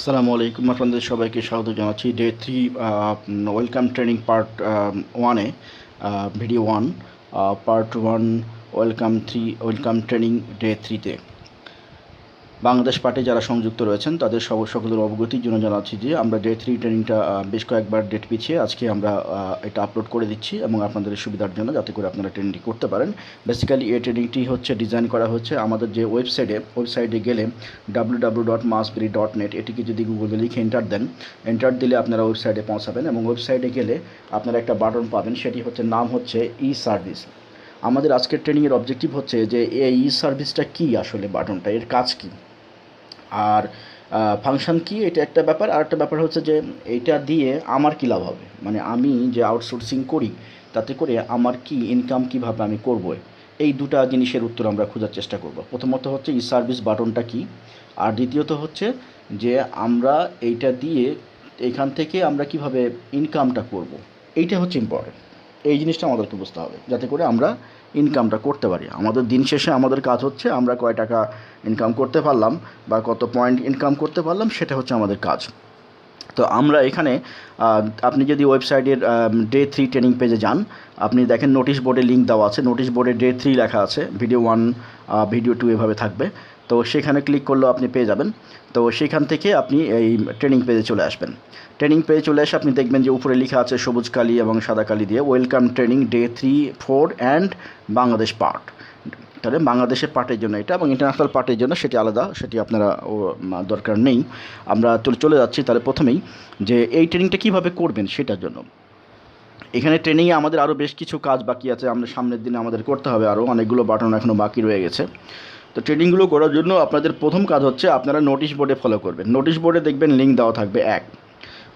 আসসালামু আলাইকুম, আপনাদের সবাইকে স্বাগত জানাচ্ছি ডে 3 ওয়েলকাম ট্রেনিং পার্ট 1-এ video 1 part 1 welcome training day 3-তে বাংলাদেশ পার্টে যারা সংযুক্ত রয়েছেন তাদের সকলের অবগতির জন্য জানাচ্ছি যে আমরা ডে 3 ট্রেনিংটা বেশ কয়েকবার ডেট পিছিয়ে আজকে আমরা এটা আপলোড করে দিচ্ছি এবং আপনাদের সুবিধার জন্য যাতে করে আপনারা ট্রেনিংটি করতে পারেন। বেসিক্যালি এই ট্রেনিংটি হচ্ছে ডিজাইন করা হচ্ছে আমাদের যে ওয়েবসাইটে গেলে www.masberry.net এটিকে যদি গুগলে লিখে এন্টার দিলে আপনারা ওয়েবসাইটে পৌঁছাবেন এবং ওয়েবসাইটে গেলে আপনারা একটা বাটন পাবেন, সেটি হচ্ছে নাম হচ্ছে ই সার্ভিস। আমাদের আজকের ট্রেনিংয়ের অবজেক্টিভ হচ্ছে যে এই ই সার্ভিসটা কী, আসলে বাটনটা এর কাজ কী আর ফাংশন কি, এটা একটা ব্যাপার। আর একটা ব্যাপার হচ্ছে যে এইটা দিয়ে আমার কী লাভ হবে, মানে আমি যে আউটসোর্সিং করি তাতে করে আমার কি ইনকাম কীভাবে আমি করব, এই দুটা জিনিসের উত্তর আমরা খোঁজার চেষ্টা করব। প্রথমত হচ্ছে ই সার্ভিস বাটনটা কী, আর দ্বিতীয়ত হচ্ছে যে আমরা এইটা দিয়ে এখান থেকে আমরা কিভাবে ইনকামটা করব, এইটা হচ্ছে ইম্পর্টেন্ট। এই জিনিসটা আমাদেরকে বুঝতে হবে যাতে করে আমরা ইনকামটা করতে পারি। আমাদের দিন শেষে আমাদের কাজ হচ্ছে আমরা কয় টাকা ইনকাম করতে পারলাম বা কত পয়েন্ট ইনকাম করতে পারলাম, সেটা হচ্ছে আমাদের কাজ। তো আমরা এখানে আপনি যদি ওয়েবসাইটের ডে 3 ট্রেনিং পেজে যান, আপনি দেখেন নোটিশ বোর্ডে লিঙ্ক দেওয়া আছে, নোটিশ বোর্ডে ডে 3 লেখা আছে, ভিডিও 1 ভিডিও 2 এভাবে থাকবে। তো সেখানে ক্লিক করলেও আপনি পেয়ে যাবেন। তো সেখান থেকে আপনি এই ট্রেনিং পেজে চলে আসবেন। ট্রেনিং পেজে চলে এসে আপনি দেখবেন যে উপরে লেখা আছে সবুজ কালি এবং সাদা কালি দিয়ে welcome training day 3, 4 and Bangladesh part. তাহলে বাংলাদেশের পার্টের জন্য এটা এবং ইন্টারন্যাশনাল পার্টের জন্য সেটি আলাদা, সেটি আপনারা দরকার নেই। আমরা চলে যাচ্ছি তাহলে প্রথমেই যে এই ট্রেনিংটা কীভাবে করবেন সেটার জন্য। এখানে ট্রেনিংয়ে আমাদের আরও বেশ কিছু কাজ বাকি আছে, আমরা সামনের দিনে আমাদের করতে হবে, আরও অনেকগুলো বাটন এখনও বাকি রয়ে গেছে। তো ট্রেনিংগুলো করার জন্য আপনাদের প্রথম কাজ হচ্ছে আপনারা নোটিশ বোর্ডে ফলো করবেন। নোটিশ বোর্ডে দেখবেন লিঙ্ক দেওয়া থাকবে 1,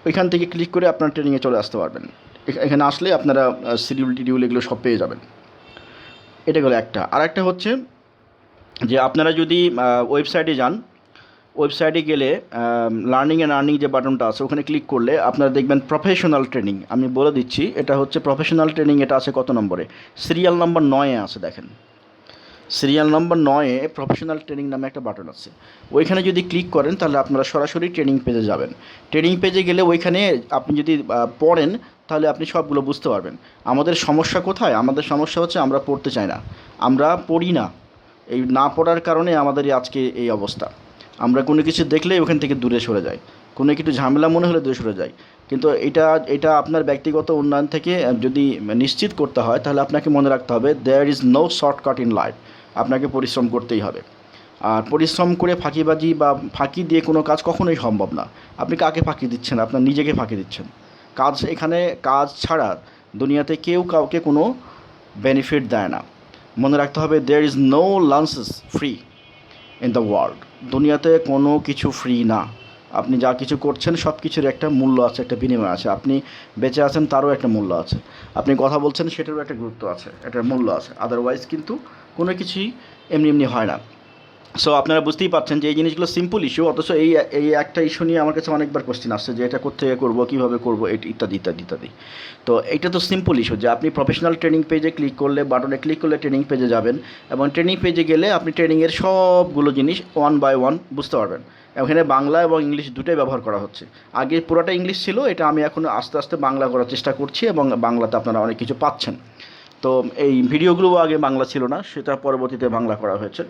ওইখান থেকে ক্লিক করে আপনারা ট্রেনিংয়ে চলে আসতে পারবেন। এখানে আসলে আপনারা শিডিউল এগুলো সব পেয়ে যাবেন। এটা গেলো একটা। আর একটা হচ্ছে যে আপনারা যদি ওয়েবসাইটে যান, ওয়েবসাইটে গেলে লার্নিং অ্যান্ড আর্নিং যে বাটনটা আছে ওখানে ক্লিক করলে আপনারা দেখবেন প্রফেশনাল ট্রেনিং। আমি বলে দিচ্ছি এটা হচ্ছে প্রফেশনাল ট্রেনিং। এটা আছে কত নম্বরে? সিরিয়াল নাম্বার 9-এ আছে। দেখেন সিরিয়াল নাম্বার 9-এ প্রফেশনাল ট্রেনিং নামে একটা বাটন আছে। ওইখানে যদি ক্লিক করেন তাহলে আপনারা সরাসরি ট্রেনিং পেজে যাবেন। ট্রেনিং পেজে গেলে ওইখানে আপনি যদি পড়েন তাহলে আপনি সবগুলো বুঝতে পারবেন। আমাদের সমস্যা কোথায়? আমাদের সমস্যা হচ্ছে আমরা পড়তে চাই না, আমরা পড়ি না। এই না পড়ার কারণে আমাদের আজকে এই অবস্থা। আমরা কোনো কিছু দেখলেই ওখান থেকে দূরে সরে যাই, কোনো কিছু ঝামেলা মনে হলে দূরে সরে যাই। কিন্তু এটা আপনার ব্যক্তিগত উন্নয়ন থেকে যদি নিশ্চিত করতে হয় তাহলে আপনাকে মনে রাখতে হবে there is no shortcut in life. আপনাকে পরিশ্রম করতেই হবে। আর পরিশ্রম করে ফাঁকিবাজি বা ফাঁকি দিয়ে কোনো কাজ কখনোই সম্ভব না। আপনি কাকে ফাঁকি দিচ্ছেন? আপনার নিজেকে ফাঁকি দিচ্ছেন। এখানে কাজ ছাড়া দুনিয়াতে কেউ কাউকে কোনো বেনিফিট দেয় না। মনে রাখতে হবে there is no lunches free in the world. দুনিয়াতে কোনো কিছু ফ্রি না। আপনি যা কিছু করছেন সব কিছুর একটা মূল্য আছে, একটা বিনিময় আছে। আপনি বেঁচে আছেন তারও একটা মূল্য আছে। আপনি কথা বলছেন সেটারও একটা গুরুত্ব আছে, এটার মূল্য আছে। আদারওয়াইজ কিন্তু কোনো কিছুই এমনি হয় না। সো আপনারা বুঝতেই পারছেন যে এই জিনিসগুলো সিম্পল ইস্যু, অথচ এই একটা ইস্যু নিয়ে আমার কাছে অনেকবার কোশ্চেন আসছে যে এটা কোত্থেকে করবো, কীভাবে করবো, ইত্যাদি। তো এইটা তো সিম্পল ইস্যু যে আপনি প্রফেশনাল ট্রেনিং পেজে ক্লিক করলে, বাটনে ক্লিক করলে ট্রেনিং পেজে যাবেন এবং ট্রেনিং পেজে গেলে আপনি ট্রেনিংয়ের সবগুলো জিনিস 1 বাই 1 বুঝতে পারবেন। এখানে বাংলা এবং ইংলিশ দুটোই ব্যবহার করা হচ্ছে। আগে পুরোটা ইংলিশ ছিল, এটা আমি এখন আস্তে আস্তে বাংলা করার চেষ্টা করছি এবং বাংলাতে আপনারা অনেক কিছু পাচ্ছেন। তো এই ভিডিওগুলোও আগে বাংলা ছিল না, সেটা পরবর্তীতে বাংলা করা হয়েছে।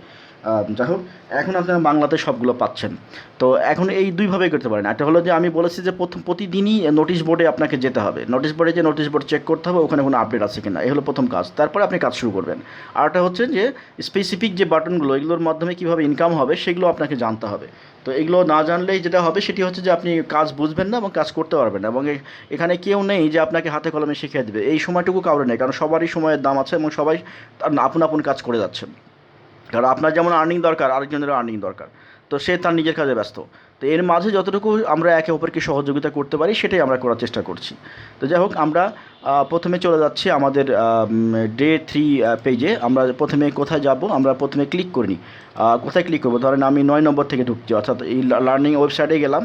যাই হোক, এখন আপনারা বাংলাতে সবগুলো পাচ্ছেন। তো এখন এই দুইভাবেই করতে পারেন। একটা হলো যে আমি বলেছি যে প্রতিদিনই নোটিশ বোর্ডে আপনাকে যেতে হবে। নোটিশ বোর্ড চেক করতে হবে ওখানে কোনো আপডেট আছে কিনা, এই হলো প্রথম কাজ। তারপরে আপনি কাজ শুরু করবেন। আর একটা হচ্ছে যে স্পেসিফিক যে বাটনগুলো, এগুলোর মাধ্যমে কীভাবে ইনকাম হবে সেগুলো আপনাকে জানতে হবে। তো এগুলো না জানলেই যেটা হবে সেটি হচ্ছে যে আপনি কাজ বুঝবেন না এবং কাজ করতে পারবেন না। এবং এখানে কেউ নেই যে আপনাকে হাতে কলমে শিখিয়ে দেবে, এই সময়টুকু কাউরে নেই, কারণ সবারই সময়ের দাম আছে এবং সবাই আপন কাজ করে যাচ্ছেন। কারণ আপনার যেমন আর্নিং দরকার, আরেকজনেরও আর্নিং দরকার। তো সে তার নিজের কাজে ব্যস্ত। তো এর মাঝে যতটুকু আমরা একে অপরকে সহযোগিতা করতে পারি সেটাই আমরা করার চেষ্টা করছি। তো যাই হোক, আমরা প্রথমে চলে যাচ্ছি আমাদের ডে 3 পেজে। আমরা প্রথমে কোথায় যাব? আমরা প্রথমে ক্লিক করিনি। কোথায় ক্লিক করবো? ধরেন আমি 9 নম্বর থেকে ঢুকছি, অর্থাৎ এই লার্নিং ওয়েবসাইটে গেলাম।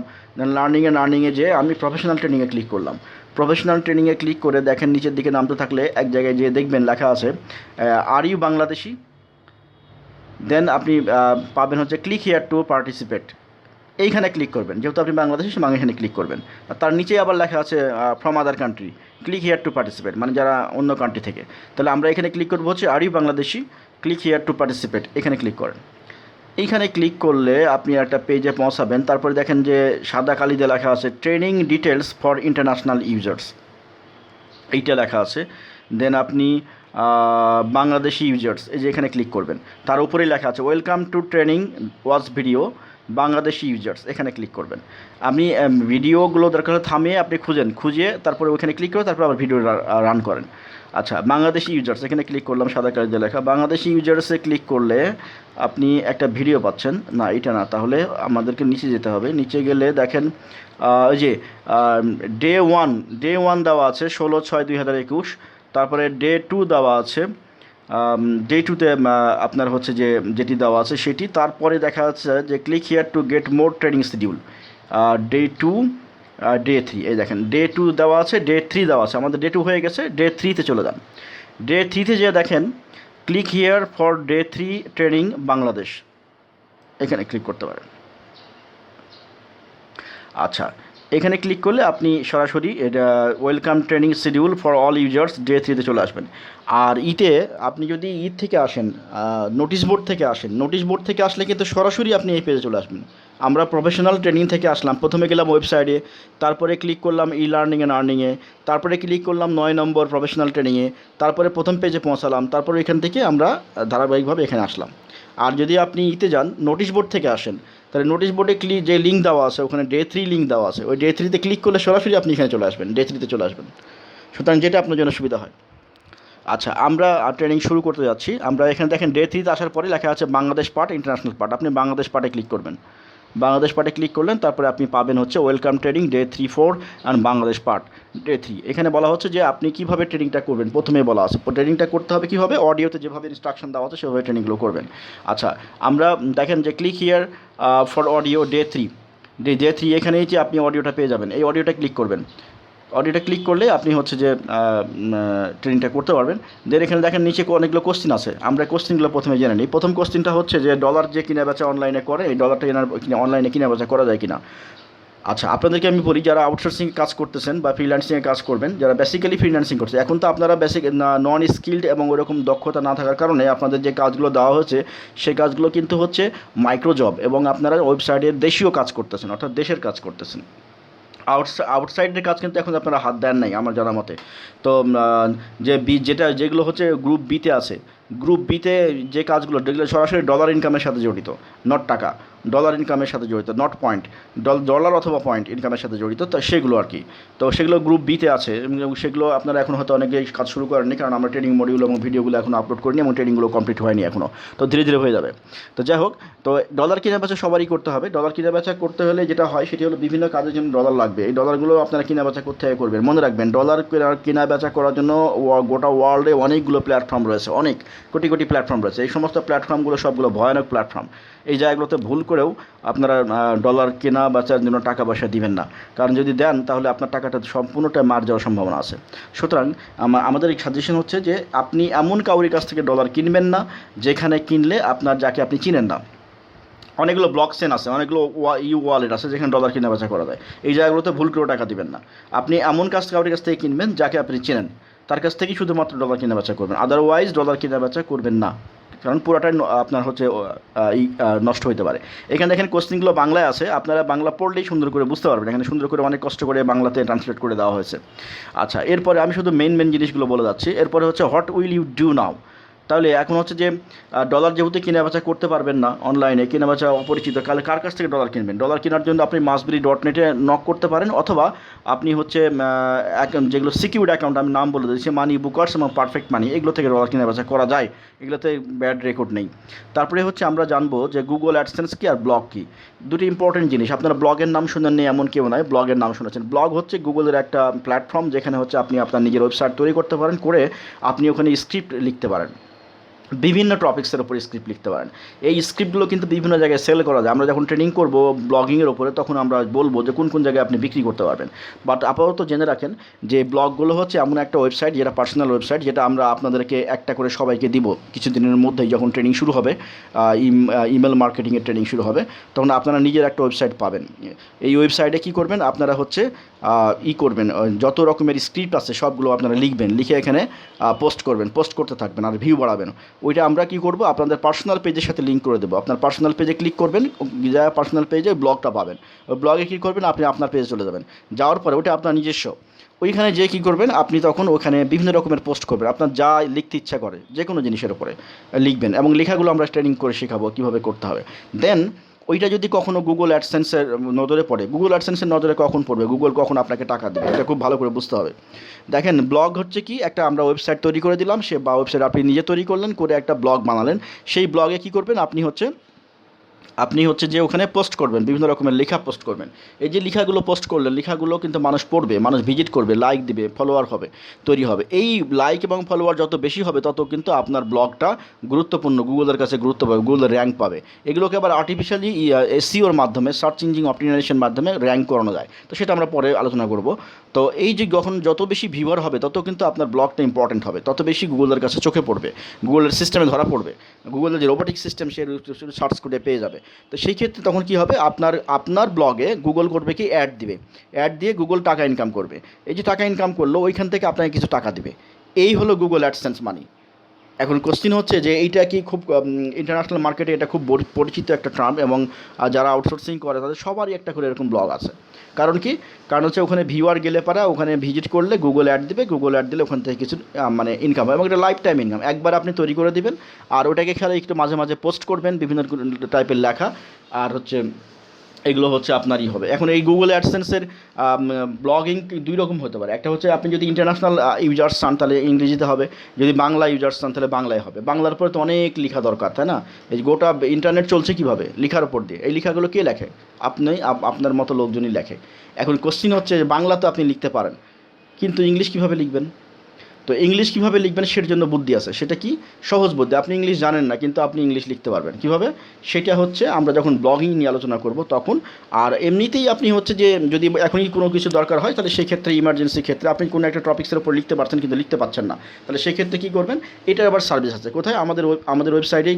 লার্নিং অ্যান্ড আর্নিংয়ে যেয়ে আমি প্রফেশনাল ট্রেনিংয়ে ক্লিক করলাম। প্রফেশনাল ট্রেনিংয়ে ক্লিক করে দেখেন নিচের দিকে নামতে থাকলে এক জায়গায় যেয়ে দেখবেন লেখা আছে আর ইউ বাংলাদেশি। দেন আপনি পাবেন হচ্ছে ক্লিক হিয়ার টু পার্টিসিপেট। এইখানে ক্লিক করবেন, যেহেতু আপনি বাংলাদেশি এখানে ক্লিক করবেন। তার নিচে আবার লেখা আছে from other country, click here to participate, মানে যারা অন্য কান্ট্রি থেকে। তাহলে আমরা এখানে ক্লিক করবো হচ্ছে are you Bangladeshi, click here to participate, এখানে ক্লিক করেন। এইখানে ক্লিক করলে আপনি একটা পেজে পৌঁছাবেন। তারপরে দেখেন যে সাদা কালি দিয়ে লেখা আছে training details for international users, এইটা লেখা আছে। দেন আপনি বাংলাদেশি ইউজার্স, এই যে এখানে ক্লিক করবেন। তার উপরেই লেখা আছে welcome to training watch video Bangladeshi users, এখানে ক্লিক করবেন। আপনি ভিডিওগুলো দরকার হলে থামিয়ে আপনি খুঁজে তারপরে ওখানে ক্লিক করে তারপর আবার ভিডিও রান করেন। আচ্ছা, বাংলাদেশি ইউজার্স এখানে ক্লিক করলাম, সাদা কালি দিয়ে লেখা। বাংলাদেশি ইউজার্সে ক্লিক করলে আপনি একটা ভিডিও পাচ্ছেন। না, এটা না, তাহলে আমাদেরকে নিচে যেতে হবে। নিচে গেলে দেখেন ওই যে ডে ওয়ান দেওয়া আছে 16/6/2021। তারপরে ডে 2 দেওয়া আছে, ডে 2তে আপনার হচ্ছে যে যেটি দেওয়া আছে সেটি। তারপরে দেখা যাচ্ছে যে click here to get more training schedule, day 2 day 3। এই দেখেন ডে 2 দেওয়া আছে, ডে 3 দেওয়া আছে। আমাদের ডে 2 হয়ে গেছে, ডে 3তে চলে যান। ডে 3তে যে দেখেন click here for day 3 training Bangladesh, এখানে ক্লিক করতে পারেন। আচ্ছা, এখানে ক্লিক করলে আপনি সরাসরি এটা welcome training schedule for all users day 3তে চলে আসবেন। আর আপনি যদি থেকে আসেন, নোটিশ বোর্ড থেকে আসেন, নোটিশ বোর্ড থেকে আসলে কিন্তু সরাসরি আপনি এই পেজে চলে আসবেন। আমরা প্রফেশনাল ট্রেনিং থেকে আসলাম, প্রথমে গেলাম ওয়েবসাইটে, তারপরে ক্লিক করলাম ই লার্নিং অ্যান্ড আর্নিংয়ে, তারপরে ক্লিক করলাম 9 নম্বর প্রফেশনাল ট্রেনিংয়ে, তারপরে প্রথম পেজে পৌঁছালাম, তারপরে এখান থেকে আমরা ধারাবাহিকভাবে এখানে আসলাম। আর যদি আপনি যান, নোটিশ বোর্ড থেকে আসেন, তাহলে নোটিশ বোর্ডে যে লিঙ্ক দেওয়া আছে ওখানে ডে 3 লিঙ্ক দেওয়া আছে, ওই ডে 3তে ক্লিক করলে সরাসরি আপনি এখানে চলে আসবেন, ডে 3তে চলে আসবেন। সুতরাং যেটা আপনার জন্য সুবিধা হয়। আচ্ছা, আমরা ট্রেনিং শুরু করতে যাচ্ছি। আমরা এখানে দেখেন ডে 3তে আসার পরে লেখা আছে বাংলাদেশ পার্ট, ইন্টারন্যাশনাল পার্ট। আপনি বাংলাদেশ পার্টে ক্লিক করবেন। বাংলাদেশ পার্টে ক্লিক করলেন, তারপরে আপনি পাবেন হচ্ছে welcome training day 3, 4 and Bangladesh part day 3। এখানে বলা হচ্ছে যে আপনি কীভাবে ট্রেনিংটা করবেন। প্রথমেই বলা আছে ট্রেনিংটা করতে হবে কীভাবে, অডিওতে যেভাবে ইনস্ট্রাকশন দেওয়া আছে সেভাবে ট্রেনিংগুলো করবেন। আচ্ছা, আমরা দেখেন যে click here for audio day 3, day 3 এখানেই যে আপনি অডিওটা পেয়ে যাবেন। এই অডিওটা ক্লিক করবেন। অডিওটা ক্লিক করলে আপনি হচ্ছে যে ট্রেনিংটা করতে পারবেন। দেন এখানে দেখেন নিচে অনেকগুলো কোশ্চিন আছে, আমরা কোশ্চিনগুলো প্রথমে জেনে নিই। প্রথম কোশ্চিনটা হচ্ছে যে ডলার যে কিনা বেচা অনলাইনে করে, এই ডলারটা অনলাইনে কিনা বেচা করা যায় কিনা। আচ্ছা, আপনাদেরকে আমি বলি, যারা আউটসোর্সিং কাজ করতেছেন বা ফ্রিল্যান্সিংয়ে কাজ করবেন, যারা বেসিক্যালি ফ্রিল্যান্সিং করছে, এখন তো আপনারা নন স্কিল্ড এবং ওরকম দক্ষতা না থাকার কারণে আপনাদের যে কাজগুলো দেওয়া হয়েছে সেই কাজগুলো কিন্তু হচ্ছে মাইক্রো জব, এবং আপনারা ওয়েবসাইটের দেশীয় কাজ করতেছেন, অর্থাৎ দেশের কাজ করতেছেন। আউটসাইডের কাজ কিন্তু এখন আপনারা হাত দেন নাই আমার জানা মতে। তো যেগুলো হচ্ছে গ্রুপ বিতে আছে, গ্রুপ বিতে যে কাজগুলো, যেগুলো সরাসরি ডলার ইনকামের সাথে জড়িত, নট টাকা, ডলার ইনকামের সাথে জড়িত, নট পয়েন্ট, ডলার অথবা পয়েন্ট ইনকামের সাথে জড়িত, তো সেগুলো আর কি। তো সেগুলো গ্রুপ বিতে আছে, এবং সেগুলো আপনারা এখন হয়তো অনেকে কাজ শুরু করেননি, কারণ আমরা ট্রেনিং মডিউল এবং ভিডিওগুলো এখন আপলোড করিনি এবং ট্রেনিংগুলো কমপ্লিট হয়নি এখনও। তো ধীরে ধীরে হয়ে যাবে। তো যাই হোক, তো ডলার কেনা বেচা সবারই করতে হবে। ডলার কেনা বেচা করতে হলে যেটা হয় সেটি হলো বিভিন্ন কাজের জন্য ডলার লাগবে। এই ডলারগুলো আপনারা কেনা বেচা করতে করবেন। মনে রাখবেন, ডলার কেনা বেচা করার জন্য গোটা ওয়ার্ল্ডে অনেকগুলো প্ল্যাটফর্ম রয়েছে, অনেক কোটি কোটি প্ল্যাটফর্ম রয়েছে। এই সমস্ত প্ল্যাটফর্মগুলো সবগুলো ভয়ানক প্ল্যাটফর্ম। এই জায়গাগুলোতে ভুল করেও আপনারা ডলার কেনা বেচার জন্য টাকা পয়সা দিবেন না, কারণ যদি দেন তাহলে আপনার টাকাটা সম্পূর্ণটাই মার যাওয়ার সম্ভাবনা আছে। সুতরাং আমাদের এই সাজেশন হচ্ছে যে আপনি এমন কাউরির কাছ থেকে ডলার কিনবেন না যেখানে কিনলে যাকে আপনি চিনেন না। অনেকগুলো ব্লক চেন আছে, অনেকগুলো ওয়ালেট আছে যেখানে ডলার কেনা বেচা করা যায়। এই জায়গাগুলোতে ভুল করেও টাকা দিবেন না। আপনি এমন কাউরির কাছ থেকে কিনবেন যাকে আপনি চেনেন, তার কাছ থেকেই শুধুমাত্র ডলার কেনা বেচা করবেন, আদারওয়াইজ ডলার কেনা বেচা করবেন না, কারণ পুরোটাই আপনার হচ্ছে নষ্ট হতে পারে। এখানে দেখেন কোশ্চেনগুলো বাংলায় আছে, আপনারা বাংলা পড়লেই সুন্দর করে বুঝতে পারবেন। এখানে সুন্দর করে অনেক কষ্ট করে বাংলাতে ট্রান্সলেট করে দেওয়া হয়েছে। আচ্ছা, এরপরে আমি শুধু মেন জিনিসগুলো বলে যাচ্ছি। এরপরে হচ্ছে what will you do now. তাহলে এখন হচ্ছে যে ডলার যেহেতু কেনাবেচা করতে পারবেন না অনলাইনে, কেনাবেচা অপরিচিত, তাহলে কার কাছ থেকে ডলার কিনবেন? ডলার কেনার জন্য আপনি মাসবরি.net নক করতে পারেন, অথবা আপনি হচ্ছে যেগুলো সিকিউর্ড অ্যাকাউন্ট, আমি নাম বলে দিচ্ছি, মানি বুকার্স এবং পারফেক্ট মানি, এগুলো থেকে ডলার কেনাবেচা করা যায়, এগুলোতে ব্যাড রেকর্ড নেই। তারপরে হচ্ছে আমরা জানবো যে গুগল অ্যাডসেন্স কি আর ব্লগ কি, দুটি ইম্পর্টেন্ট জিনিস। আপনারা ব্লগের নাম শুনেননি এমন কেউ নয়, ব্লগের নাম শুনেছেন। ব্লগ হচ্ছে গুগলের একটা প্ল্যাটফর্ম যেখানে হচ্ছে আপনি আপনার নিজের ওয়েবসাইট তৈরি করতে পারেন, করে আপনি ওখানে স্ক্রিপ্ট লিখতে পারেন। বিভিন্ন টপিক্সের ওপরে স্ক্রিপ্ট লিখতে পারেন। এই স্ক্রিপ্টগুলো কিন্তু বিভিন্ন জায়গায় সেল করা যায়। আমরা যখন ট্রেনিং করব ব্লগিংয়ের ওপরে তখন আমরা বলবো যে কোন কোন জায়গায় আপনি বিক্রি করতে পারবেন। বাট আপাতত জেনে রাখেন যে ব্লগগুলো হচ্ছে এমন একটা ওয়েবসাইট, যেটা পার্সোনাল ওয়েবসাইট, যেটা আমরা আপনাদেরকে একটা করে সবাইকে দিব কিছুদিনের মধ্যেই। যখন ট্রেনিং শুরু হবে, ইমেল মার্কেটিংয়ের ট্রেনিং শুরু হবে, তখন আপনারা নিজের একটা ওয়েবসাইট পাবেন। এই ওয়েবসাইটে কী করবেন, আপনারা হচ্ছে করবেন, যত রকমের স্ক্রিপ্ট আছে সবগুলো আপনারা লিখবেন, লিখে এখানে পোস্ট করবেন, পোস্ট করতে থাকবেন আর ভিউ বাড়াবেন। ওইটা আমরা কী করব, আপনাদের পার্সোনাল পেজের সাথে লিঙ্ক করে দেবো। আপনার পার্সোনাল পেজে ক্লিক করবেন, যা পার্সোনাল পেজে ব্লগটা পাবেন, ওই ব্লগে কী করবেন, আপনি আপনার পেজে চলে যাবেন। যাওয়ার পরে ওটা আপনার নিজস্ব, ওইখানে যে কী করবেন, আপনি তখন ওখানে বিভিন্ন রকমের পোস্ট করবেন, আপনার যা লিখতে ইচ্ছা করে যে কোনো জিনিসের উপরে লিখবেন, এবং লেখাগুলো আমরা ট্রেনিং করে শেখাবো কীভাবে করতে হবে। দেন ওইটা যদি কখনও গুগল অ্যাডসেন্সের নজরে পড়ে, গুগল অ্যাডসেন্সের নজরে কখন পড়বে, গুগল কখন আপনাকে টাকা দেবে, এটা খুব ভালো করে বুঝতে হবে। দেখেন, ব্লগ হচ্ছে কি, একটা আমরা ওয়েবসাইট তৈরি করে দিলাম, সে বা ওয়েবসাইট আপনি নিজে তৈরি করলেন, করে একটা ব্লগ বানালেন। সেই ব্লগে কী করবেন, আপনি হচ্ছে যে ওখানে পোস্ট করবেন, বিভিন্ন রকমের লেখা পোস্ট করবেন। এই যে লেখাগুলো পোস্ট করলেন, লেখাগুলো কিন্তু মানুষ পড়বে, মানুষ ভিজিট করবে, লাইক দিবে, ফলোয়ার হবে, তৈরি হবে। এই লাইক এবং ফলোয়ার যত বেশি হবে তত কিন্তু আপনার ব্লগটা গুরুত্বপূর্ণ, গুগলের কাছে গুরুত্ব পাবে, গুগলের র্যাঙ্ক পাবে। এগুলোকে আবার আর্টিফিশিয়ালি এসইওর মাধ্যমে, সার্চ ইঞ্জিন অপটিমাইজেশন মাধ্যমে র্যাঙ্ক করানো যায়। তো সেটা আমরা পরে আলোচনা করব। তো এই যে যখন যত বেশি ভিউয়ার হবে তত কিন্তু আপনার ব্লগটা ইম্পর্টেন্ট হবে, তত বেশি গুগলের কাছে চোখে পড়বে, গুগলের সিস্টেমে ধরা পড়বে, গুগলের যে রোবোটিক সিস্টেম সে সার্চ করে পেয়ে যাবে। তো সেই ক্ষেত্রে তখন কী হবে, আপনার ব্লগে গুগল করবে কি, অ্যাড দিবে, অ্যাড দিয়ে গুগল টাকা ইনকাম করবে। এই যে টাকা ইনকাম করলো, ওইখান থেকে আপনাকে কিছু টাকা দিবে। এই হলো গুগল অ্যাডসেন্স মানি। এখন কোশ্চিন হচ্ছে যে এইটা কি খুব ইন্টারন্যাশনাল মার্কেটে এটা খুব পরিচিত একটা টার্ম, এবং যারা আউটসোর্সিং করে তাদের সবারই একটা করে এরকম ব্লগ আছে। কারণ কি, কারণ হচ্ছে ওখানে ভিউয়ার গেলে পারা, ওখানে ভিজিট করলে গুগল অ্যাড দিবে, গুগল অ্যাড দিলে ওখান থেকে কিছু মানে ইনকাম হয়, এবং এটা লাইফ টাইম ইনকাম। একবার আপনি তৈরি করে দিবেন, আর ওটাকে খেলে একটু মাঝে মাঝে পোস্ট করবেন, বিভিন্ন টাইপের লেখা, আর হচ্ছে এগুলো হচ্ছে আপনারই হবে। এখন এই গুগল অ্যাডসেন্সের ব্লগিং দুই রকম হতে পারে। একটা হচ্ছে আপনি যদি ইন্টারন্যাশনাল ইউজার্স চান তাহলে ইংরেজিতে হবে, যদি বাংলা ইউজার্স চান তাহলে বাংলায় হবে। বাংলার পরে তো অনেক লেখা দরকার, তাই না? এই গোটা ইন্টারনেট চলছে কীভাবে, লেখার উপর দিয়ে। এই লেখাগুলো কে লেখে? আপনার মতো লোকজনই লেখে। এখন কোশ্চিন হচ্ছে, বাংলা তো আপনি লিখতে পারেন, কিন্তু ইংলিশ কীভাবে লিখবেন? তো ইংলিশ কীভাবে লিখবেন সেটার জন্য বুদ্ধি আছে। সেটা কি? সহজ বুদ্ধি। আপনি ইংলিশ জানেন না, কিন্তু আপনি ইংলিশ লিখতে পারবেন কীভাবে? সেটা হচ্ছে আমরা যখন ব্লগিং নিয়ে আলোচনা করব তখন। আর এমনিতেই আপনি হচ্ছে যে যদি এখনই কোনো কিছু দরকার হয়, তাহলে সেই ক্ষেত্রে ইমার্জেন্সি ক্ষেত্রে আপনি কোনো একটা টপিক্সের উপর লিখতে পারছেন কিন্তু লিখতে পারছেন না, তাহলে সেই ক্ষেত্রে কী করবেন? এটার আবার সার্ভিস আছে। কোথায়? আমাদের ওয়েবসাইটেই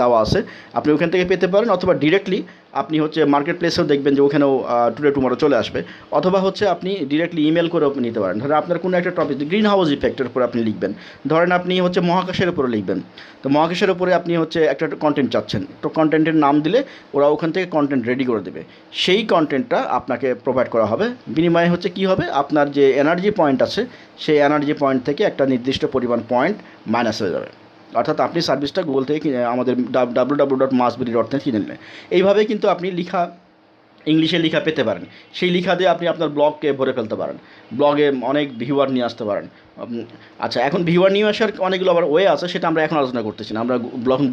দেওয়া আছে, আপনি ওখান থেকে পেতে পারেন, অথবা ডিরেক্টলি আপনি হচ্ছে মার্কেট প্লেসেও দেখবেন যে ওখানেও টুডে টুমরো চলে আসবে, অথবা হচ্ছে আপনি ডিরেক্টলি ইমেল করেও নিতে পারেন। ধরেন আপনার কোনো একটা টপিক, গ্রিন হাউস ইফেক্টের উপর আপনি লিখবেন, ধরেন আপনি হচ্ছে মহাকাশের উপরে লিখবেন, তো মহাকাশের উপরে আপনি হচ্ছে একটা কন্টেন্ট চাচ্ছেন, তো কন্টেন্টের নাম দিলে ওরা ওখান থেকে কন্টেন্ট রেডি করে দেবে, সেই কন্টেন্টটা আপনাকে প্রোভাইড করা হবে। বিনিময়ে হচ্ছে কী হবে, আপনার যে এনার্জি পয়েন্ট আছে সেই এনার্জি পয়েন্ট থেকে একটা নির্দিষ্ট পরিমাণ পয়েন্ট মাইনাস হয়ে যাবে। অর্থাৎ আপনি সার্ভিসটা গুগল থেকে আমাদের www.masbiri.net কিনে নিলেন। এইভাবেই কিন্তু আপনি ইংলিশে লেখা পেতে পারেন। সেই লেখা দিয়ে আপনি আপনার ব্লগকে ভরে ফেলতে পারেন, ব্লগে অনেক ভিউয়ার নিয়ে আসতে পারেন। আচ্ছা, এখন ভিউয়ার নিয়ে আসার অনেকগুলো আবার ওয়ে আছে, সেটা আমরা এখন আলোচনা করতেছি না, আমরা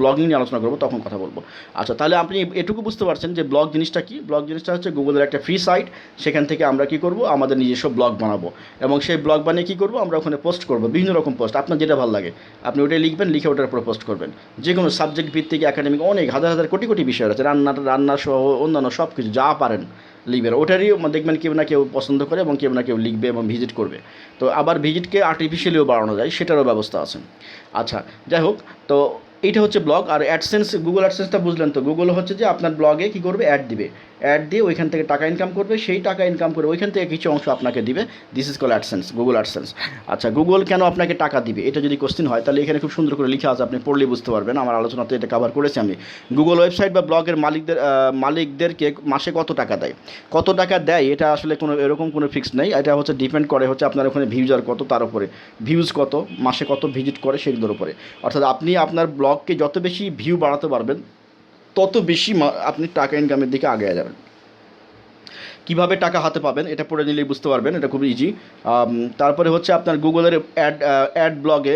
ব্লগিং নিয়ে আলোচনা করবো, তখন কথা বলবো। আচ্ছা, তাহলে আপনি এটুকু বুঝতে পারছেন যে ব্লগ জিনিসটা কি। ব্লগ জিনিসটা হচ্ছে গুগলের একটা ফ্রি সাইট, সেখান থেকে আমরা কী করব, আমাদের নিজস্ব ব্লগ বানাবো, এবং সেই ব্লগ বানিয়ে কী করবো, আমরা ওখানে পোস্ট করবো, বিভিন্ন রকম পোস্ট, আপনার যেটা ভালো লাগে আপনি ওটাই লিখবেন, লিখে ওটার উপরে পোস্ট করবেন। যে কোনো সাবজেক্ট ভিত্তিক, একাডেমিক, অনেক হাজার হাজার কোটি কোটি বিষয় আছে, রান্না সহ অন্যান্য সব কিছু যা পারেন লিখবেন। ওটারই দেখবেন কেউ না কেউ পছন্দ করে, এবং কেউ না কেউ লিখবে এবং ভিজিট করবে। তো আবার ভিজিটকে আর্টিফিশিয়ালিও বাড়ানো যায়, সেটারও ব্যবস্থা আছে। আচ্ছা, যাই হোক, তো এইটা হচ্ছে ব্লগ। আর অ্যাডসেন্স, গুগল অ্যাডসেন্সটা বুঝলেন তো। গুগল হচ্ছে যে আপনার ব্লগে কী করবে, অ্যাড দিবে, অ্যাড দিয়ে ওইখান থেকে টাকা ইনকাম করবে, সেই টাকা ইনকাম করে ওইখান থেকে কিছু অংশ আপনাকে দিবে। This is call AdSense, Google AdSense. আচ্ছা, গুগল কেন আপনাকে টাকা দিবে, এটা যদি কোশ্চেন হয় তাহলে এখানে খুব সুন্দর করে লেখা আছে, আপনি পড়লেই বুঝতে পারবেন। আমার আলোচনাতে এটা কভার করেছি আমি। গুগল ওয়েবসাইট বা ব্লগের মালিকদেরকে মাসে কত টাকা দেয়, কত টাকা দেয়, এটা আসলে এরকম কোনো ফিক্স নেই। এটা হচ্ছে ডিপেন্ড করে হচ্ছে আপনার ওখানে ভিউজার কত, তার উপরে ভিউজ কত, মাসে কত ভিজিট করে সেগুলোর উপরে। অর্থাৎ আপনি আপনার ব্লগকে যত বেশি ভিউ বাড়াতে পারবেন তত বেশি আপনি টাকা ইনকামের দিকে আগে যাবেন। কীভাবে টাকা হাতে পাবেন এটা পড়ে নিলেই বুঝতে পারবেন, এটা খুব ইজি। তারপরে হচ্ছে আপনার গুগলের অ্যাড ব্লগে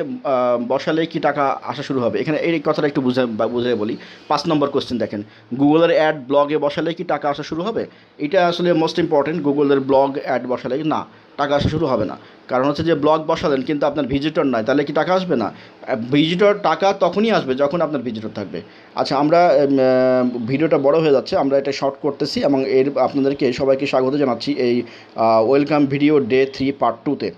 বসালে কি টাকা আসা শুরু হবে, এখানে এই কথাটা একটু বুঝে বলি। 5 নম্বর কোশ্চেন দেখেন, গুগলের অ্যাড ব্লগে বসালে কি টাকা আসা শুরু হবে? এটা আসলে মোস্ট ইম্পর্টেন্ট। গুগলের ব্লগ অ্যাড বসালে না, টাকা আসা শুরু হবে না। কারণ হচ্ছে যে ব্লগ বসালেন কিন্তু আপনার ভিজিটর নাই, তাহলে কি টাকা আসবে না? ভিজিটর টাকা তখনই আসবে যখন আপনার ভিজিটর থাকবে। আচ্ছা, আমরা ভিডিওটা বড় হয়ে যাচ্ছে, আমরা এটা শর্ট করতেছি এবং আপনাদেরকে সবাইকে স্বাগত জানাচ্ছি এই ওয়েলকাম ভিডিও ডে 3 পার্ট 2-তে।